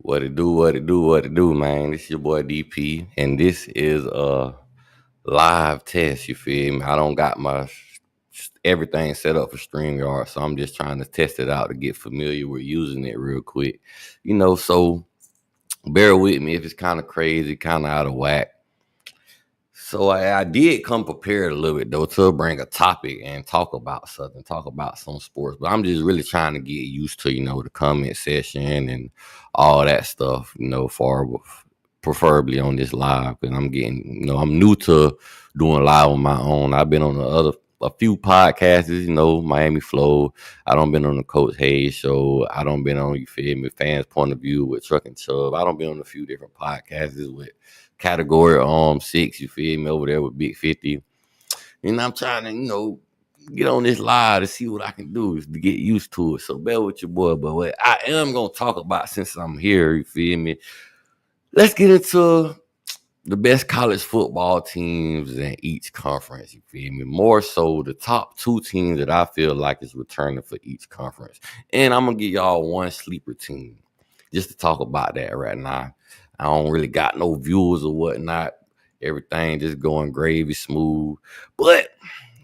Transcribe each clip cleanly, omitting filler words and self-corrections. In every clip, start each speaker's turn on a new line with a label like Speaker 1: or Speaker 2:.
Speaker 1: What it do, what it do, what it do, man. This your boy DP, and this is a live test, you feel me? I don't got my everything set up for StreamYard, so I'm just trying to test it out to get familiar with using it real quick. So bear with me if it's kind of crazy, kind of out of whack. So I did come prepared a little bit though to bring a topic and talk about something, talk about some sports. But I'm just really trying to get used to the comment section and all that stuff. Preferably on this live because I'm getting I'm new to doing live on my own. I've been on a few podcasts, Miami Flow. I don't been on the Coach Hayes show. I don't been on, you feel me, Fans Point of View with Truck and Chubb. I don't been on a few different podcasts with Category 6, you feel me, over there with Big 50. And I'm trying to, get on this live to see what I can do is to get used to it. So bear with your boy. But what I am gonna talk about since I'm here, you feel me? Let's get into the best college football teams in each conference, you feel me? More so the top two teams that I feel like is returning for each conference. And I'm gonna give y'all one sleeper team just to talk about that right now. I don't really got no views or whatnot. Everything just going gravy smooth. But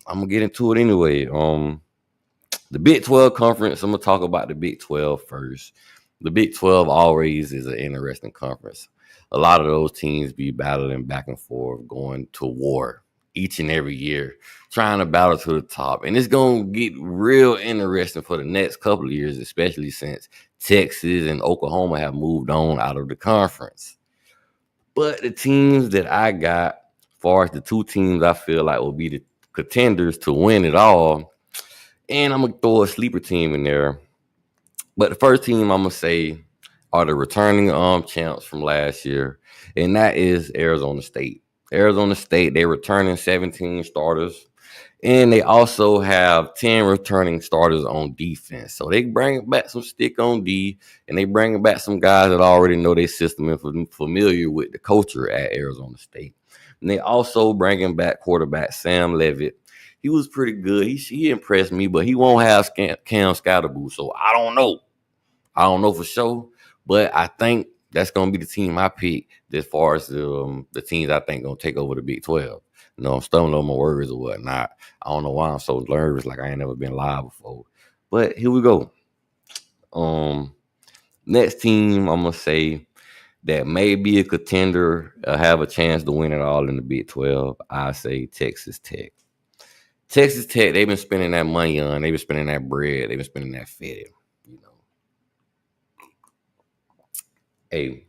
Speaker 1: I'm gonna get into it anyway. The Big 12 conference, I'm gonna talk about the Big 12 first. The Big 12 always is an interesting conference. A lot of those teams be battling back and forth, going to war each and every year, trying to battle to the top. And it's gonna get real interesting for the next couple of years, especially since Texas and Oklahoma have moved on out of the conference. But the teams that I got, as far as the two teams I feel like will be the contenders to win it all, and I'm gonna throw a sleeper team in there. But the first team I'm gonna say are the returning champs from last year, and that is Arizona State. Arizona State, they're returning 17 starters, and they also have 10 returning starters on defense. So they bring back some stick on D, and they bring back some guys that already know their system and familiar with the culture at Arizona State. And they also bringing back quarterback Sam Levitt. He was pretty good. He impressed me, but he won't have Cam Scatterboo. So I don't know. I don't know for sure, but I think that's gonna be the team I pick as far as the teams I think gonna take over the Big 12. I'm stumbling on my words or whatnot. I don't know why I'm so nervous, like I ain't never been live before. But here we go. Next team I'm gonna say that may be a contender, have a chance to win it all in the Big 12. I say Texas Tech. Texas Tech, they've been spending that money on, they've been spending that bread, they've been spending that fed. Hey,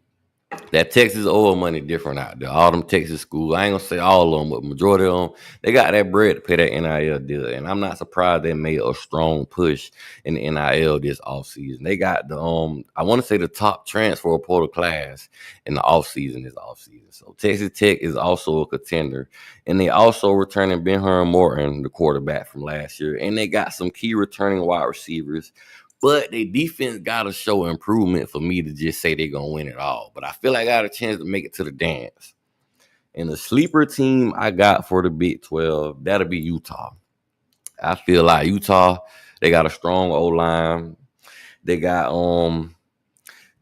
Speaker 1: that Texas oil money different out there. All them Texas schools, I ain't gonna say all of them, but majority of them, they got that bread to pay that NIL deal. And I'm not surprised they made a strong push in the NIL this offseason. They got I want to say the top transfer portal class in the offseason this offseason. So Texas Tech is also a contender. And they also returning Ben-Hur Morton, the quarterback from last year. And they got some key returning wide receivers. But their defense got to show improvement for me to just say they're going to win it all. But I feel like I got a chance to make it to the dance. And the sleeper team I got for the Big 12, that'll be Utah. I feel like Utah, they got a strong O-line. They got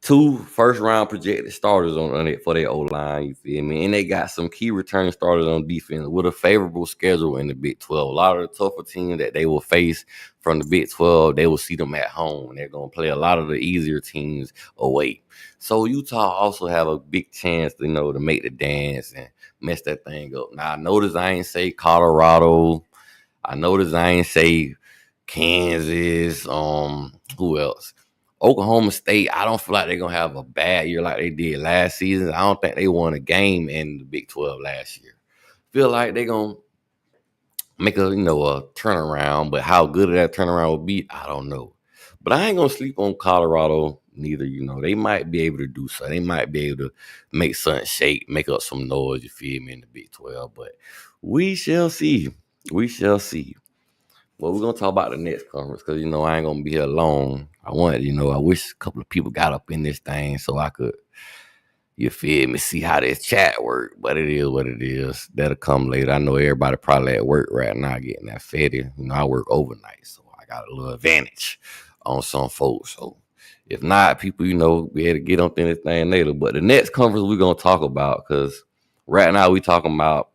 Speaker 1: two first-round projected starters on it for their O-line, you feel me? And they got some key returning starters on defense with a favorable schedule in the Big 12. A lot of the tougher teams that they will face from the Big 12, they will see them at home. And they're going to play a lot of the easier teams away. So Utah also have a big chance, to make the dance and mess that thing up. Now, I notice I ain't say Colorado. I notice I ain't say Kansas. Who else? Oklahoma State, I don't feel like they're going to have a bad year like they did last season. I don't think they won a game in the Big 12 last year. Feel like they're going to make a turnaround, but how good that turnaround will be, I don't know. But I ain't going to sleep on Colorado neither. They might be able to do so. They might be able to make something shake, make up some noise, you feel me, in the Big 12. But we shall see. We shall see. Well, we're gonna talk about the next conference because I ain't gonna be here long. I wish a couple of people got up in this thing so I could, you feel me, see how this chat work. But it is what it is. That'll come later. I know everybody probably at work right now getting that fed. I work overnight, so I got a little advantage on some folks. So If not, people, we had to get on this thing later. But the next conference we're gonna talk about, because right now we talking about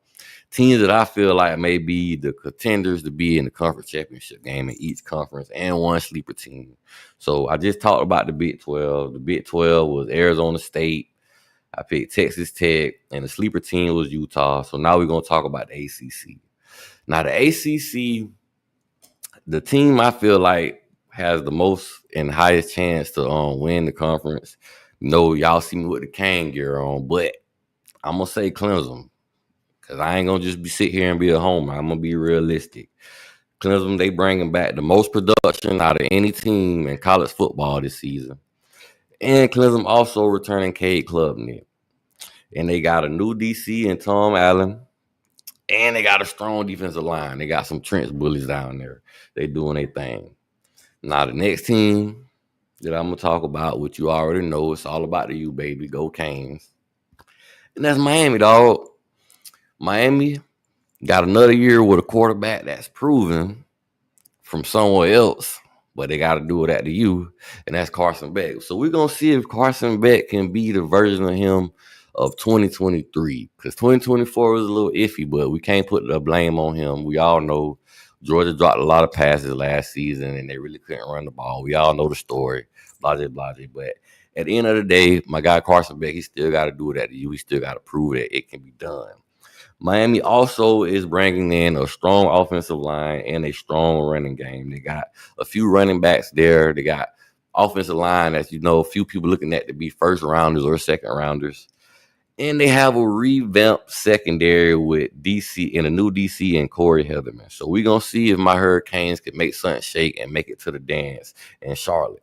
Speaker 1: teams that I feel like may be the contenders to be in the conference championship game in each conference, and one sleeper team. So I just talked about the Big 12. The Big 12 was Arizona State. I picked Texas Tech, and the sleeper team was Utah. So now we're gonna talk about the ACC. Now the ACC, the team I feel like has the most and highest chance to win the conference. Y'all see me with the Kane gear on, but I'm gonna say Clemson, because I ain't gonna just be sit here and be a homer. I'm gonna be realistic. Clemson, they bringing back the most production out of any team in college football this season. And Clemson also returning Cade Klubnik. And they got a new DC in Tom Allen. And they got a strong defensive line. They got some trench bullies down there. They doing their thing. Now, the next team that I'm going to talk about, which you already know, it's all about the U, baby. Go Canes. And that's Miami, dog. Miami got another year with a quarterback that's proven from somewhere else, but they got to do it at the U, and that's Carson Beck. So we're going to see if Carson Beck can be the version of him of 2023, because 2024 was a little iffy, but we can't put the blame on him. We all know Georgia dropped a lot of passes last season, and they really couldn't run the ball. We all know the story, blah, blah, blah. But at the end of the day, my guy Carson Beck, he still got to do it at the U. He still got to prove that it can be done. Miami also is bringing in a strong offensive line and a strong running game. They got a few running backs there. They got offensive line that, a few people looking at to be first rounders or second rounders. And they have a revamped secondary with DC and a new DC and Corey Heatherman. So we're going to see if my Hurricanes can make something shake and make it to the dance in Charlotte.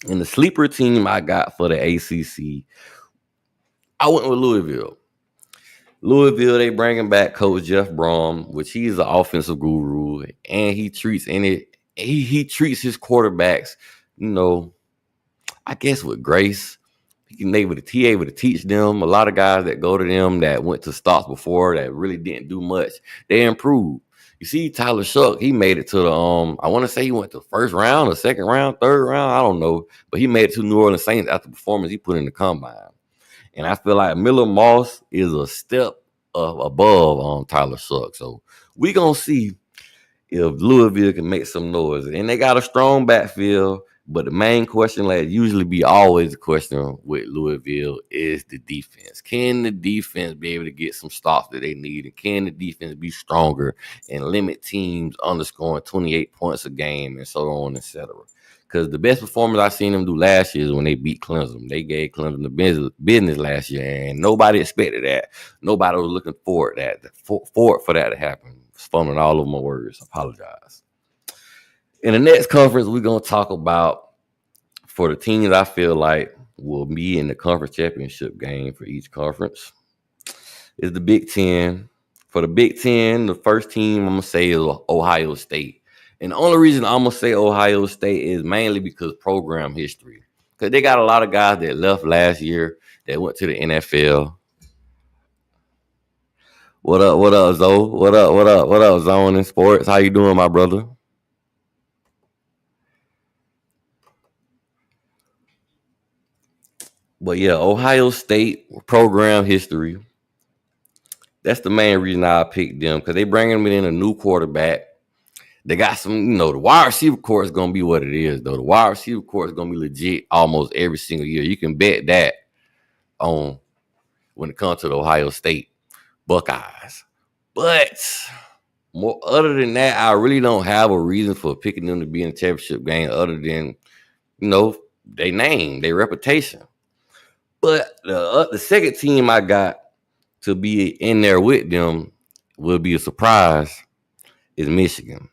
Speaker 1: And the sleeper team I got for the ACC, I went with Louisville. Louisville, they bringing back Coach Jeff Brom, which he's an offensive guru, and he treats he treats his quarterbacks, I guess with grace. He able to teach them. A lot of guys that go to them that went to stops before that really didn't do much, they improved. You see, Tyler Shough, he made it to the I want to say he went to first round, or second round, third round, I don't know, but he made it to New Orleans Saints after the performance he put in the combine. And I feel like Miller Moss is a step above Tyler Shough. So we're going to see if Louisville can make some noise. And they got a strong backfield. But the main question, like usually be always the question with Louisville, is the defense. Can the defense be able to get some stops that they need? And can the defense be stronger and limit teams underscoring 28 points a game and so on, etc.? Because the best performance I seen them do last year is when they beat Clemson. They gave Clemson the business last year, and nobody expected that. Nobody was looking for that to happen. Fumbling all of my words. Apologize. In the next conference, we're going to talk about, for the teams I feel like will be in the conference championship game for each conference, is the Big Ten. For the Big Ten, the first team I'm going to say is Ohio State. And the only reason I'm going to say Ohio State is mainly because program history. Because they got a lot of guys that left last year that went to the NFL. What up, Zoe? What up, Zone in Sports? How you doing, my brother? But yeah, Ohio State program history. That's the main reason I picked them, because they bringing in a new quarterback. They got some, the wide receiver core is going to be what it is, though. The wide receiver core is going to be legit almost every single year. You can bet that on when it comes to the Ohio State Buckeyes. But other than that, I really don't have a reason for picking them to be in the championship game other than, their name, their reputation. But the second team I got to be in there with them will be a surprise is Michigan.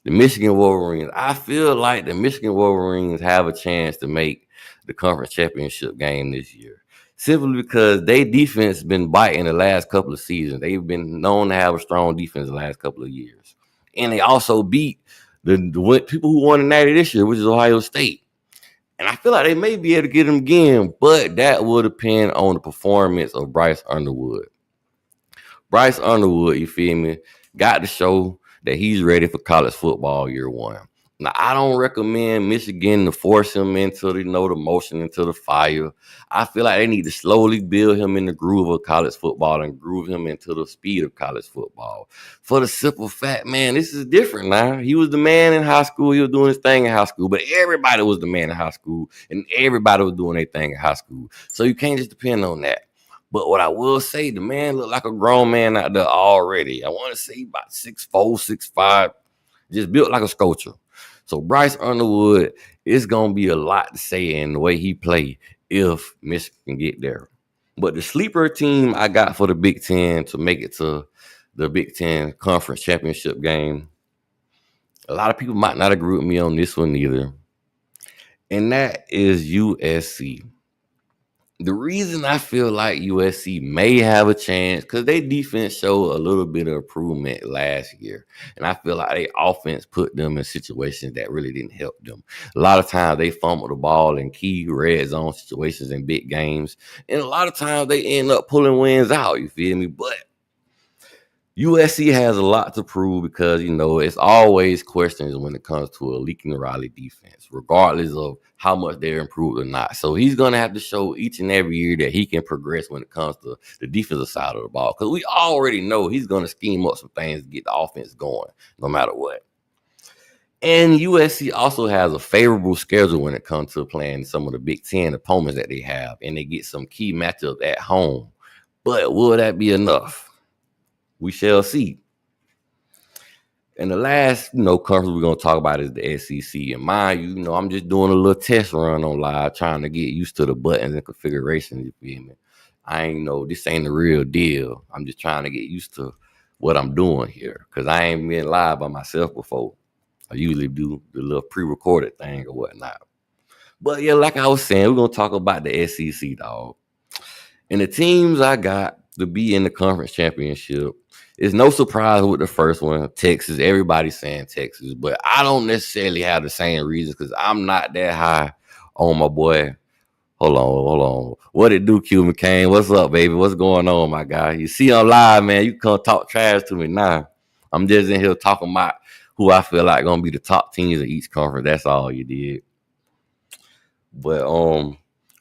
Speaker 1: The Michigan Wolverines. I feel like the Michigan Wolverines have a chance to make the conference championship game this year, simply because their defense has been biting the last couple of seasons. They've been known to have a strong defense the last couple of years. And they also beat the people who won the Natty this year, which is Ohio State. And I feel like they may be able to get them again, but that will depend on the performance of Bryce Underwood. Bryce Underwood, you feel me, got to show that he's ready for college football year one. Now, I don't recommend Michigan to force him into the motion, into the fire. I feel like they need to slowly build him in the groove of college football and groove him into the speed of college football. For the simple fact, man, this is different now. He was the man in high school. He was doing his thing in high school, but everybody was the man in high school, and everybody was doing their thing in high school. So you can't just depend on that. But what I will say, the man looked like a grown man out there already. I want to say about 6'4", 6'5", just built like a sculpture. So Bryce Underwood is gonna be a lot to say in the way he play if Michigan can get there. But the sleeper team I got for the Big Ten to make it to the Big Ten Conference Championship game, a lot of people might not agree with me on this one either, and that is USC. The reason I feel like USC may have a chance because their defense showed a little bit of improvement last year. And I feel like their offense put them in situations that really didn't help them. A lot of times they fumble the ball in key red zone situations in big games. And a lot of times they end up pulling wins out, you feel me? But USC has a lot to prove because, it's always questions when it comes to a Lincoln Riley defense, regardless of how much they're improved or not. So he's going to have to show each and every year that he can progress when it comes to the defensive side of the ball because we already know he's going to scheme up some things to get the offense going no matter what. And USC also has a favorable schedule when it comes to playing some of the Big Ten opponents that they have, and they get some key matchups at home. But will that be enough? We shall see. And the last, conference we're going to talk about is the SEC. And mind you, I'm just doing a little test run on live, trying to get used to the buttons and configurations, you feel me? I ain't this ain't the real deal. I'm just trying to get used to what I'm doing here because I ain't been live by myself before. I usually do the little pre-recorded thing or whatnot. But yeah, like I was saying, we're going to talk about the SEC, dog. And the teams I got to be in the conference championship, it's no surprise with the first one, Texas. Everybody's saying Texas, but I don't necessarily have the same reasons because I'm not that high on my boy. Hold on. What it do, Q McCain? What's up, baby? What's going on, my guy? You see I'm live, man. You come talk trash to me now. I'm just in here talking about who I feel like gonna be the top teams in each conference. That's all you did. But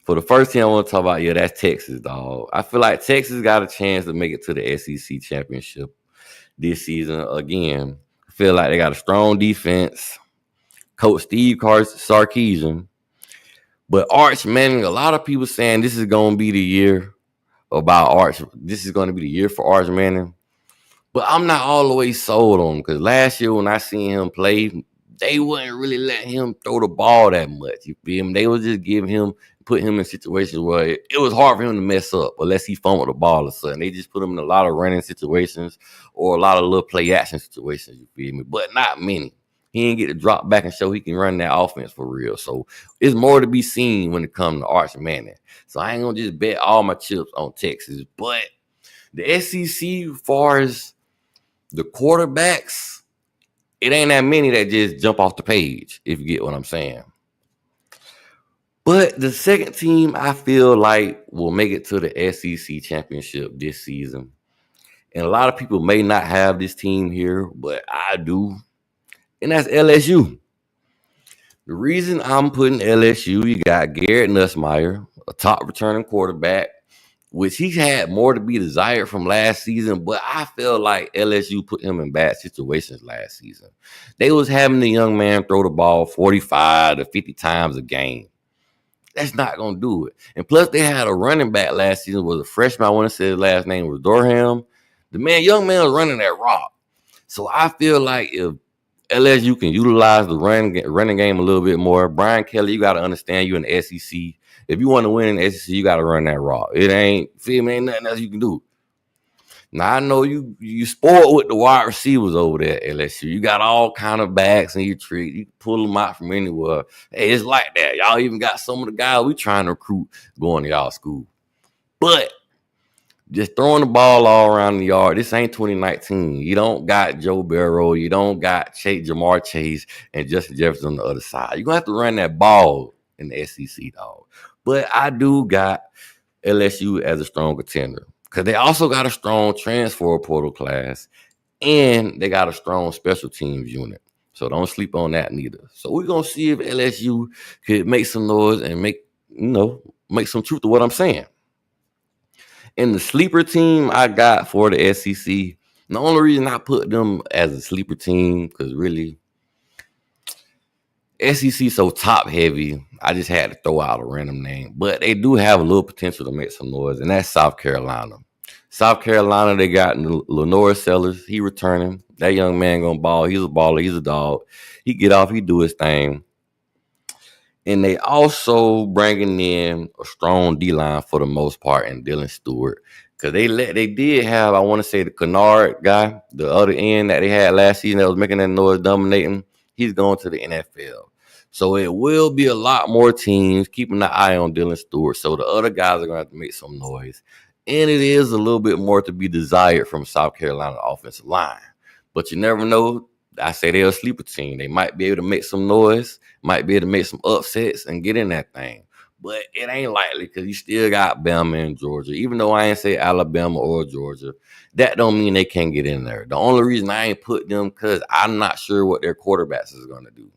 Speaker 1: for the first team I want to talk about, that's Texas, dog. I feel like Texas got a chance to make it to the SEC championship this season again. I feel like they got a strong defense. Coach Steve Sarkisian. But Arch Manning, a lot of people saying this is going to be the year about Arch. This is going to be the year for Arch Manning. But I'm not all the way sold on him because last year when I seen him play, they wouldn't really let him throw the ball that much. You feel me? They would just put him in situations where it was hard for him to mess up unless he fumbled the ball or something. They just put him in a lot of running situations or a lot of little play action situations, you feel me? But not many. He didn't get to drop back and show he can run that offense for real. So it's more to be seen when it comes to Arch Manning. So I ain't going to just bet all my chips on Texas. But the SEC, as far as the quarterbacks, it ain't that many that just jump off the page, if you get what I'm saying. But the second team I feel like will make it to the SEC championship this season, and a lot of people may not have this team here, but I do, and that's LSU. The reason I'm putting LSU, you got Garrett Nussmeier, a top returning quarterback, which he had more to be desired from last season, but I feel like LSU put him in bad situations last season. They was having the young man throw the ball 45 to 50 times a game. That's not going to do it. And plus, they had a running back last season, was a freshman. I want to say his last name was Dorham. The young man was running that rock. So I feel like if LSU can utilize the running game a little bit more, Brian Kelly, you got to understand you in the SEC. If you want to win in the SEC, you got to run that rock. It ain't nothing else you can do. Now, I know you spoiled with the wide receivers over there at LSU. You got all kind of backs in your tree. You can pull them out from anywhere. Hey, it's like that. Y'all even got some of the guys we trying to recruit going to y'all school. But just throwing the ball all around the yard, this ain't 2019. You don't got Joe Burrow. You don't got Jamar Chase and Justin Jefferson on the other side. You're going to have to run that ball in the SEC, dog. But I do got LSU as a strong contender. Because they also got a strong transfer portal class, and they got a strong special teams unit. So don't sleep on that neither. So we're gonna see if LSU could make some noise and make some truth to what I'm saying. And the sleeper team I got for the SEC, the only reason I put them as a sleeper team, because really SEC so top heavy, I just had to throw out a random name. But they do have a little potential to make some noise, and that's South Carolina. South Carolina, they got Lenore Sellers. He returning. That young man gonna ball. He's a baller. He's a dog. He get off. He do his thing. And they also bringing in a strong D line for the most part in Dylan Stewart. Because they did have, I want to say, the Kennard guy, the other end that they had last season that was making that noise, dominating. He's going to the NFL. So it will be a lot more teams keeping an eye on Dylan Stewart. So the other guys are going to have to make some noise. And it is a little bit more to be desired from South Carolina offensive line. But you never know. I say they're a sleeper team. They might be able to make some noise, might be able to make some upsets and get in that thing. But it ain't likely because you still got Bama and Georgia. Even though I ain't say Alabama or Georgia, that don't mean they can't get in there. The only reason I ain't put them because I'm not sure what their quarterbacks is going to do.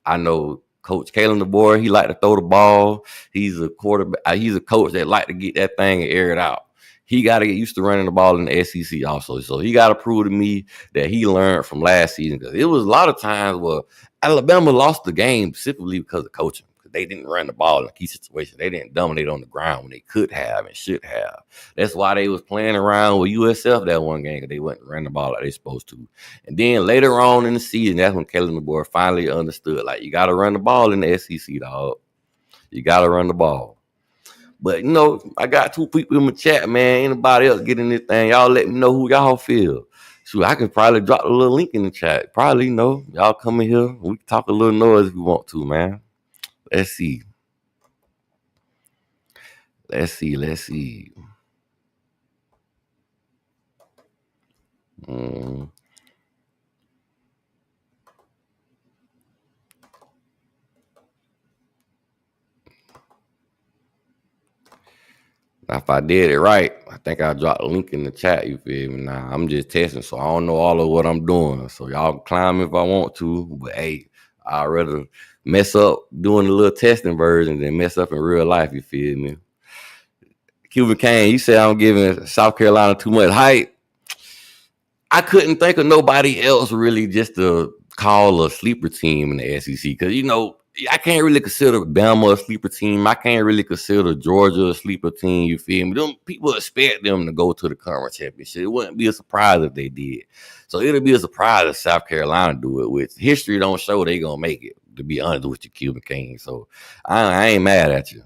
Speaker 1: I know Coach Kalen DeBoer, he like to throw the ball. He's a quarterback. He's a coach that like to get that thing and air it out. He got to get used to running the ball in the SEC also. So he got to prove to me that he learned from last season. Because it was a lot of times where Alabama lost the game specifically because of coaching. They didn't run the ball in a key situation. They didn't dominate on the ground when they could have and should have. That's why they was playing around with USF that one game because they wasn't running the ball like they supposed to. And then later on in the season, that's when Kellen DeBoer finally understood, like, you got to run the ball in the SEC, dog. You got to run the ball. But, I got two people in my chat, man. Anybody else getting this thing, y'all let me know who y'all feel. Shoot, I could probably drop a little link in the chat. Probably, y'all come in here. We can talk a little noise if we want to, man. Let's see. If I did it right, I think I dropped a link in the chat. You feel me? Now I'm just testing, so I don't know all of what I'm doing. So y'all climb if I want to, but hey, I'd rather mess up doing a little testing version than mess up in real life. You feel me? Cuban Kane, you said I'm giving South Carolina too much hype. I couldn't think of nobody else really just to call a sleeper team in the SEC because I can't really consider Bama a sleeper team. I can't really consider Georgia a sleeper team. You feel me? Them people expect them to go to the conference championship. It wouldn't be a surprise if they did. So it'll be a surprise if South Carolina do it. Which history don't show they gonna make it. To be honest with you, Cuban King. So I ain't mad at you.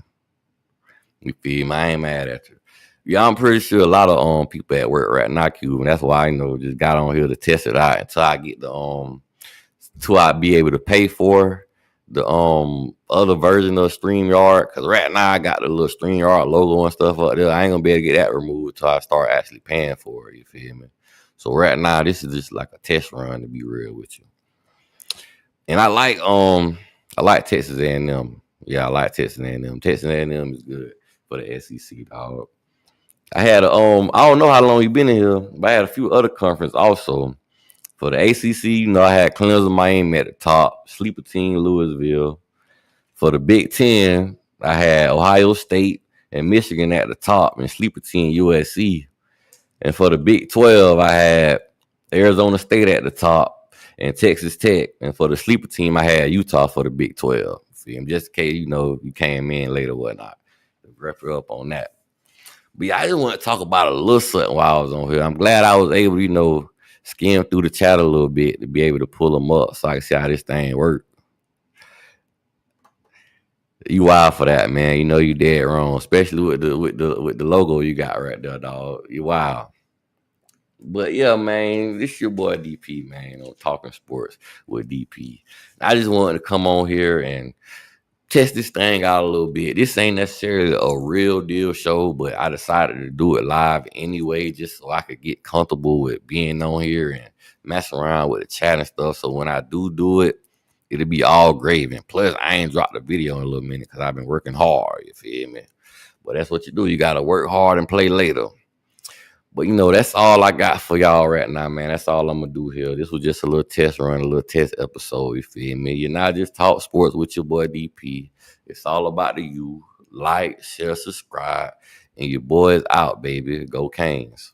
Speaker 1: You feel me? I ain't mad at you. Yeah, I'm pretty sure a lot of people at work right now, Cuban. That's why I just got on here to test it out until I get till I be able to pay for the other version of StreamYard, because right now I got the little StreamYard logo and stuff up there. I ain't gonna be able to get that removed until I start actually paying for it. You feel me? So right now this is just like a test run, to be real with you. And I like Texas A&M. Yeah, I like Texas A&M. Texas A&M is good for the SEC, dog. I had I don't know how long you been in here, but I had a few other conferences also. For the ACC, I had Clemson, Miami at the top, sleeper team, Louisville. For the Big Ten, I had Ohio State and Michigan at the top, and sleeper team, USC. And for the Big 12, I had Arizona State at the top and Texas Tech. And for the sleeper team, I had Utah for the Big 12. See, just in case, you came in late or whatnot. Wrap it up on that. But yeah, I just want to talk about a little something while I was on here. I'm glad I was able to, skim through the chat a little bit to be able to pull them up so I can see how this thing works. You wild for that, man. You dead wrong, especially with the logo you got right there, dog. You wild. But yeah, man, this your boy DP, man, on Talking Sports with DP. I just wanted to come on here and test this thing out a little bit. This ain't necessarily a real deal show, but I decided to do it live anyway, just so I could get comfortable with being on here and mess around with the chat and stuff. So when I do it, it'll be all gravy. And plus, I ain't dropped the video in a little minute because I've been working hard. You feel me? But that's what you do. You got to work hard and play later. But you know, that's all I got for y'all right now, man. That's all I'm gonna do here. This was just a little test run, a little test episode. You feel me? You're not just talk sports with your boy DP. It's all about the you. Like, share, subscribe, and your boys out, baby. Go Canes.